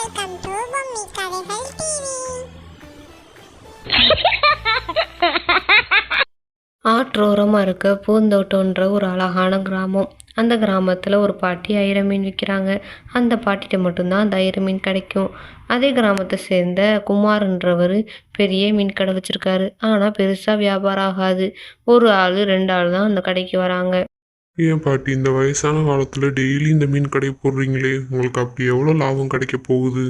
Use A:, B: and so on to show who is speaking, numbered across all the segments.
A: Welcome to Bommi கதைகள் TV.
B: ஆற்றோரமாக இருக்க பூந்தோட்டம்ன்ற ஒரு அழகான கிராமம். அந்த கிராமத்தில் ஒரு பாட்டி ஐர மீன் விற்கிறாங்க. அந்த பாட்டிகிட்ட மட்டும்தான் அந்த ஐர மீன் கிடைக்கும். அதே கிராமத்தை சேர்ந்த குமார்ன்றவர் பெரிய மீன் கடை வச்சுருக்காரு. ஆனால் பெருசாக வியாபாரம் ஆகாது. ஒரு ஆள் 2 ஆள் தான் அந்த கடைக்கு வராங்க.
C: ஏன் பாட்டி இந்த வயசான காலத்துல டெய்லி இந்த மீன் கடை போடுறீங்களே, உங்களுக்கு அப்படி எவ்வளோ லாபம் கிடைக்க போகுது?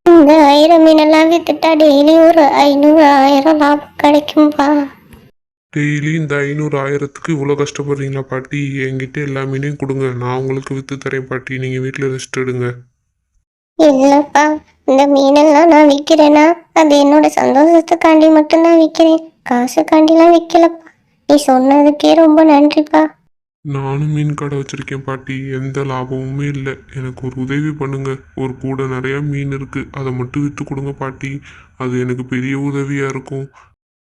D: இந்த ஐர மீனெல்லாம் வித்துட்டா டெய்லி ஒரு 500-1000 லாபம் கிடைக்கும்பா.
C: டெய்லி இந்த 500-1000க்கு இவ்வளோ கஷ்டப்படுறீங்களா பாட்டி? என்கிட்ட எல்லா மீனையும் கொடுங்க, நான் உங்களுக்கு விற்று தரேன் பாட்டி. நீங்கள் வீட்டில் ரெஸ்ட் எடுங்க.
D: இல்லப்பா, இந்த மீனெல்லாம் நான் விற்கிறேன்னா அது என்னோட சந்தோஷத்துக்காண்டி மட்டும்தான் விற்கிறேன், காசுக்காண்டிலாம் விற்கலப்பா. நீ சொன்னதுக்கே ரொம்ப நன்றிப்பா.
C: நானும் மீன் கடை வச்சுருக்கேன் பாட்டி, எந்த லாபமுமே இல்லை. எனக்கு ஒரு உதவி பண்ணுங்க. ஒரு கூட நிறையா மீன் இருக்குது, அதை மட்டும் விற்று கொடுங்க பாட்டி. அது எனக்கு பெரிய உதவியாக இருக்கும்.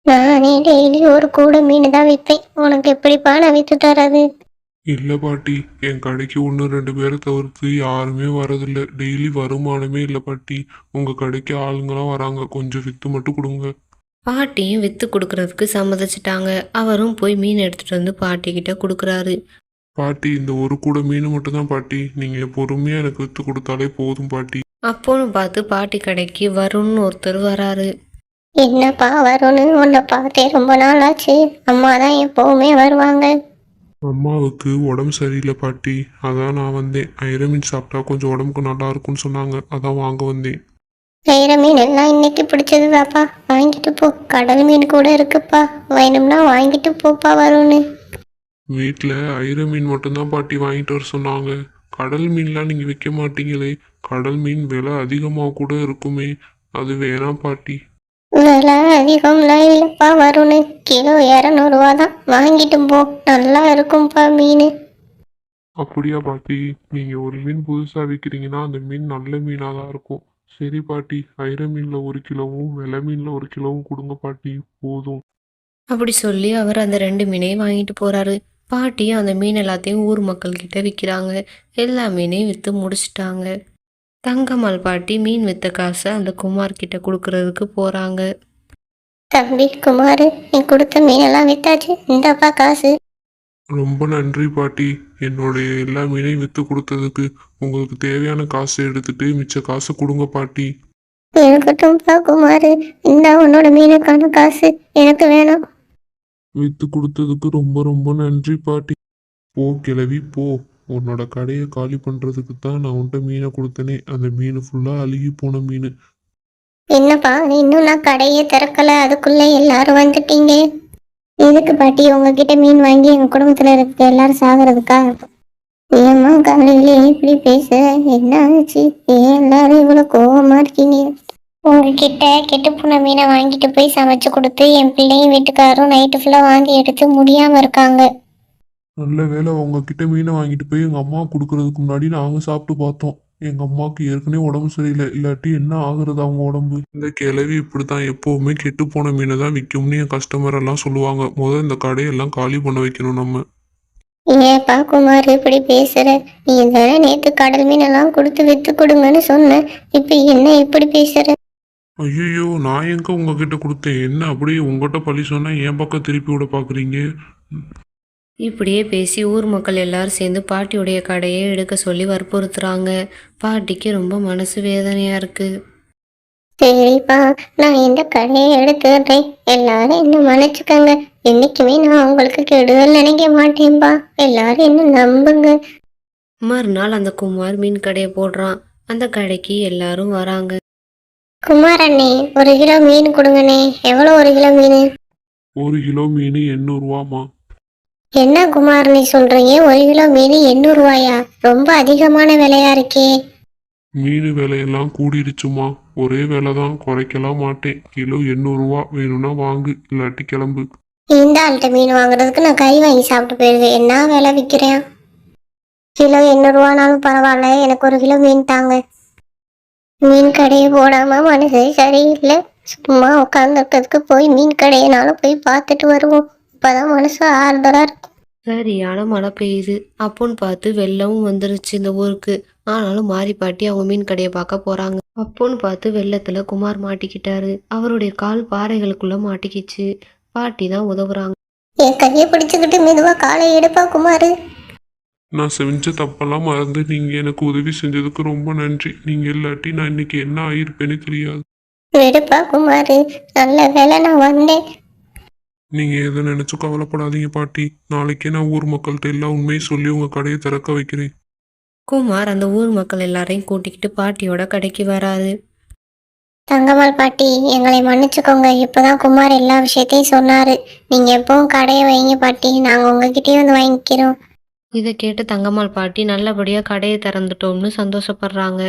D: நானே டெய்லி ஒரு கூட மீன் தான் விற்பேன், உனக்கு எப்படிப்பா நான் விற்று தரது?
C: இல்லை பாட்டி, என் கடைக்கு 1-2 பேரை தவிர்த்து யாருமே வரதில்லை. டெய்லி வருமானமே இல்லை பாட்டி. உங்கள் கடைக்கு ஆளுங்களாம் வராங்க, கொஞ்சம் விற்று மட்டும் கொடுங்க.
B: பாட்டியும் விற்று கொடுக்கறதுக்கு சம்மதிச்சிட்டாங்க. அவரும் போய் மீன் எடுத்துகிட்டு வந்து பாட்டிக்கிட்ட கொடுக்குறாரு.
C: பாட்டி, இந்த ஒரு கூட மீன் மட்டும் தான் பாட்டி, நீங்கள் பொறுமையாக எனக்கு விற்று கொடுத்தாலே போதும் பாட்டி.
B: அப்போன்னு பார்த்து பாட்டி கடைக்கு வருண்னு ஒருத்தர் வராரு.
D: என்னப்பா வரும்னு உன்னை பார்த்தே ரொம்ப நாள் ஆச்சு, அம்மா தான் எப்பவுமே வருவாங்க.
C: அம்மாவுக்கு உடம்பு சரியில்லை பாட்டி, அதான் நான் வந்தேன். ஐர மீன் சாப்பிட்டா கொஞ்சம் உடம்புக்கு நல்லா இருக்கும்னு சொன்னாங்க, அதான் வாங்க வந்தேன்.
D: ஐர மீன் எல்லாம் இன்னைக்கு பிடிச்சதுதாப்பா, வாங்கிட்டு போ. கடல் மீன் கூட இருக்குப்பா, வேணும்னா வாங்கிட்டு போப்பா வரும்னு.
C: வீட்டில் ஐர மீன் மட்டும்தான் பாட்டி வாங்கிட்டு வர சொன்னாங்க. கடல் மீன்லாம் நீங்கள் விற்க மாட்டீங்களே? கடல் மீன் விலை அதிகமாக கூட இருக்குமே, அது வேணாம் பாட்டி.
D: விலை அதிகம்லாம் இல்லைப்பா வரும்னு, கிலோ 200 தான், வாங்கிட்டு போ. நல்லா இருக்கும்ப்பா மீன்.
C: அப்படியா பாட்டி? நீங்கள் ஒரு மீன் புதுசாக விற்கிறீங்கன்னா அந்த மீன் நல்ல மீனாக தான் இருக்கும். சரி பாட்டி, ஐர மீனில் 1 கிலோவும் வெள்ளை மீனில் 1 கிலோவும் கொடுங்க பாட்டி, போதும்.
B: அப்படி சொல்லி அவர் அந்த 2 மீனையும் வாங்கிட்டு போறாரு. பாட்டியும் அந்த மீன் எல்லாத்தையும் ஊர் மக்கள்கிட்ட விற்கிறாங்க. எல்லா மீனையும் விற்று முடிச்சிட்டாங்க. தங்கம்மாள் பாட்டி மீன் விற்ற காசை அந்த குமார் கிட்ட கொடுக்கறதுக்கு போறாங்க.
D: தம்பி குமார், நீ கொடுத்த மீனெல்லாம் வித்தாச்சு, இந்தப்பா காசு.
C: ரொம்ப நன்றி பாட்டி, என்னுடைய எல்லா மீனையும் விற்று கொடுத்ததுக்கு. உங்களுக்கு தேவையான காசை எடுத்துட்டு மிச்ச காசை கொடுங்க பாட்டி.
D: இருக்கட்டும்ப்பா குமார், இந்த உன்னோட மீனுக்கான காசு எனக்கு வேணும்.
C: விற்று கொடுத்ததுக்கு ரொம்ப ரொம்ப நன்றி பாட்டி. போ கிளவி போ, உன்னோட கடையை காலி பண்ணுறதுக்கு தான் நான் உன்ட்ட மீனை கொடுத்தனே. அந்த மீன் ஃபுல்லாக அழுகி போன மீன்.
D: என்னப்பா இன்னும் நான் கடையே திறக்கல, அதுக்குள்ள எல்லாரும் வந்துட்டீங்க. எதுக்கு பாட்டி உங்ககிட்ட மீன் வாங்கி எங்க குடும்பத்துல இருக்க எல்லாரும் சாகுறதுக்கா? ஏம்மா காலையிலே இப்படி பேச, என்ன ஆச்சு? ஏன் எல்லாரும் இவ்வளவு கோவமா இருக்கீங்க? உங்ககிட்ட கெட்டு போன மீனை வாங்கிட்டு போய் சமைச்சு கொடுத்து என் பிள்ளையும் வீட்டுக்காரரும் நைட்டு ஃபுல்லா வாந்தி எடுத்து முடியாம இருக்காங்க.
C: நல்ல வேளை உங்ககிட்ட மீனை வாங்கிட்டு போய் எங்கள் அம்மா கொடுக்கறதுக்கு முன்னாடி நாங்கள் சாப்பிட்டு பார்த்தோம். எங்கள் அம்மாவுக்கு ஏற்கனவே உடம்பு சரியில்லை, இல்லாட்டி என்ன ஆகுறது அவங்க உடம்பு? இந்த கிழவி இப்படி தான் எப்போவுமே கெட்டு போன மீனை தான் விற்கும்னு என் கஸ்டமர் எல்லாம் சொல்லுவாங்க. முதல் இந்த கடையெல்லாம் காலி பண்ண வைக்கணும் நம்ம.
D: ஏப்பா குமார் இப்படி பேசுற? நீ தானே நேத்து கடல் மீனெல்லாம் கொடுத்து வித்து கொடுங்கன்னு சொன்ன, இப்ப என்ன இப்படி பேசுற?
C: ஐயோ, நான் எங்க உங்ககிட்ட கொடுத்தேன்? என்ன அப்படியே உங்ககிட்ட பழி சொன்னா என் பக்கம் திருப்பி விட பார்க்குறீங்க?
B: இப்படியே பேசி ஊர் மக்கள் எல்லாரும் சேர்ந்து பாட்டியுடைய கடையை எடுக்க சொல்லி வற்புறுத்துறாங்க. பாட்டிக்கு ரொம்ப மனசு வேதனையா இருக்கு.
D: சரிப்பா, நான் இந்த கடையை எடுத்துடுறேன், எல்லாரும் என்ன மன்னிச்சுக்கங்க. என்னைக்குமே நான் உங்களுக்கு கெடுதல் நினைக்க மாட்டேன்பா, எல்லாரும் என்ன நம்புங்க.
B: மறுநாள் அந்த குமார் மீன் கடையை போடுறான். அந்த கடைக்கு எல்லாரும் வராங்க.
D: குமார் அண்ணே, 1 கிலோ மீன் கொடுங்கண்ணே. எவ்வளோ 1 கிலோ மீன்?
C: 1 கிலோ மீன் 800 ரூபாமா.
D: என்ன குமார் நீ சொல்றீங்க? 1 கிலோ மீன் 800 ரூபாயா? ரொம்ப அதிகமான விலையா இருக்கே.
C: மீன் விலையெல்லாம் கூடிடுச்சுமா, ஒரே விலை தான், குறைக்கலாம் மாட்டேன். கிலோ 800 ரூபா, வேணும்னா வாங்கு, இல்லாட்டி கிளம்பு.
D: இந்த ஆள்கிட்ட மீன் வாங்குறதுக்கு நான் கை வாங்கி சாப்பிட்டு போயிடுவேன். என்ன விலை விற்கிறேன்? கிலோ 800 ரூபானாலும் பரவாயில்ல, எனக்கு 1 கிலோ மீன் தாங்க. மீன் கடையை போடாம மனசே சரியில்லை, சும்மா உட்காந்துருக்கிறதுக்கு போய் மீன் கடையினாலும் போய் பார்த்துட்டு வருவோம், இப்பதான் மனசு ஆறுதலா இருக்கும்.
B: சரியான மழை பெய்யுது. அப்போன்னு பார்த்து வெள்ளமும் வந்துருச்சு இந்த ஊருக்கு. ஆனாலும் மாரி பாட்டி அவங்க மீன் கடையை பார்க்க போறாங்க. அப்போன்னு பார்த்து வெள்ளத்துல குமார் மாட்டிக்கிட்டாரு. அவருடைய கால் பாறைகளுக்குள்ள மாட்டிக்கிச்சு. பாட்டி தான் உதவுறாங்க.
D: என் கையை பிடிச்சுக்கிட்டு மெதுவா காலை எடுப்பா குமாரு.
C: நான் செஞ்ச தப்பெல்லாம் மறந்து நீங்கள் எனக்கு உதவி செஞ்சதுக்கு ரொம்ப நன்றி. நீங்கள் இல்லாட்டி நான் இன்னைக்கு என்ன ஆகியிருப்பேன்னு தெரியாது.
D: எடுப்பா குமாரு, நல்ல வேலை நான் வந்தேன்.
C: நீங்கள் எதை நினச்சும் கவலைப்படாதீங்க பாட்டி. நாளைக்கே நான் ஊர் மக்கள்கிட்ட எல்லா உண்மையும் சொல்லி உங்கள் கடையை திறக்க வைக்கிறேன்.
B: குமார் அந்த ஊர் மக்கள் எல்லாரையும் கூட்டிக்கிட்டு பாட்டியோட கடைக்கு வராரு.
D: தங்கம்மாள் பாட்டி, எங்களை மன்னிச்சுக்கோங்க. இப்போதான் குமார் எல்லா விஷயத்தையும் சொன்னாரு. நீங்க எப்பவும் கடையை வைங்க பாட்டி, நாங்க உங்ககிட்டயே வந்து வாங்கிக்கிறோம்.
B: இதை கேட்டு தங்கம்மாள் பாட்டி நல்லபடியா கடையை திறந்துட்டோம்னு சந்தோஷப்படுறாங்க.